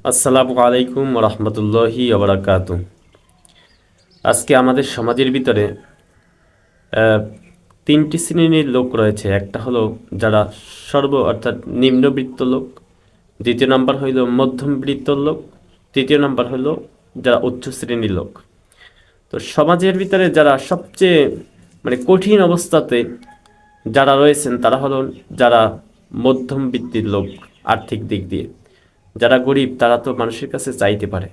আসসালামু আলাইকুম রহমতুল্লাহি ওবরাকাতু। আজকে আমাদের সমাজের ভিতরে আহ, তিনটি শ্রেণীর লোক রয়েছে। একটা হলো যারা অর্থাৎ নিম্নবিত্ত লোক, দ্বিতীয় নাম্বার হইল মধ্যমবিত্ত লোক, তৃতীয় নাম্বার হইল যারা উচ্চ শ্রেণীর লোক। তো সমাজের ভিতরে যারা সবচেয়ে কঠিন অবস্থাতে যারা রয়েছেন তারা হলো যারা মধ্যমবিত্তির লোক। আর্থিক দিক দিয়ে যারা গরিব তারা তো মানুষের কাছে চাইতে পারে,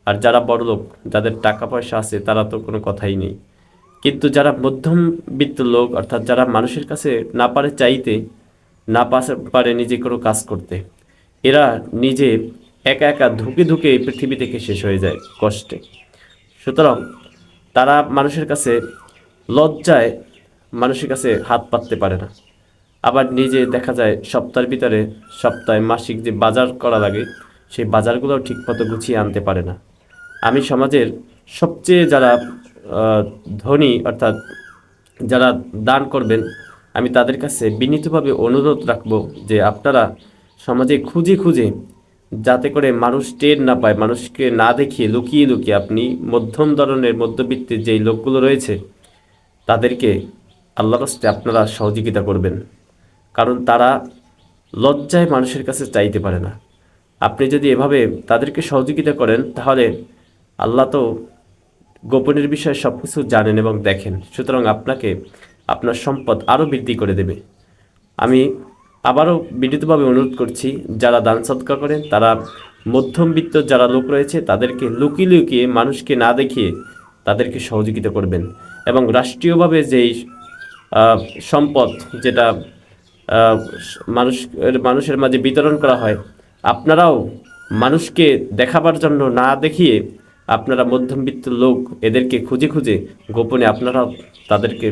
আর যারা বড়লোক যাদের টাকা পয়সা আছে তারা তো কোনো কথাই নেই। কিন্তু যারা মধ্যমবিত্ত লোক অর্থাৎ যারা মানুষের কাছে না পারে চাইতে, পারে নিজে কোনো কাজ করতে, এরা নিজে একা একা ধুকে ধুকে এই পৃথিবী থেকে শেষ হয়ে যায় কষ্টে। সুতরাং তারা মানুষের কাছে লজ্জায় মানুষের কাছে হাত পাততে পারে না। আবার নিজে দেখা যায় সপ্তাহে মাসিক যে বাজার করা লাগে সেই বাজারগুলোও ঠিকমতো গুছিয়ে আনতে পারে না। আমি সমাজের সবচেয়ে যারা ধনী অর্থাৎ যারা দান করবেন, আমি তাদের কাছে বিনীতভাবে অনুরোধ রাখব যে আপনারা সমাজে খুঁজে খুঁজে, যাতে করে মানুষ টের না পায়, মানুষকে না দেখিয়ে লুকিয়ে লুকিয়ে আপনি মধ্যম ধরনের মধ্যবিত্তের যেই লোকগুলো রয়েছে তাদেরকে আল্লাহর রাস্তায় আপনারা সহযোগিতা করবেন। কারণ তারা লজ্জায় মানুষের কাছে চাইতে পারে না। আপনি যদি এভাবে তাদেরকে সহযোগিতা করেন তাহলে আল্লাহ তো গোপনের বিষয়ে সব কিছু জানেন এবং দেখেন, সুতরাং আপনাকে আপনার সম্পদ আরও বৃদ্ধি করে দেবে। আমি আবারও বিনীতভাবে অনুরোধ করছি, যারা দান সদকা করেন তারা মধ্যমবিত্ত যারা লোক রয়েছে তাদেরকে লুকিয়ে লুকিয়ে মানুষকে না দেখিয়ে তাদেরকে সহযোগিতা করবেন। এবং রাষ্ট্রীয়ভাবে যেই সম্পদ যেটা আহ, মানুষের মাঝে বিতরণ করা হয়, আপনারাও মানুষকে দেখাবার জন্য না দেখিয়ে আপনারা মধ্যবিত্ত লোক এদেরকে খুঁজে খুঁজে গোপনে আপনারাও তাদেরকে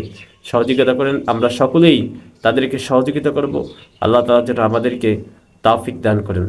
সহযোগিতা করেন। আমরা সকলেই তাদেরকে সহযোগিতা করব। আল্লাহ তাআলা যেন আমাদেরকে তৌফিক দান করেন।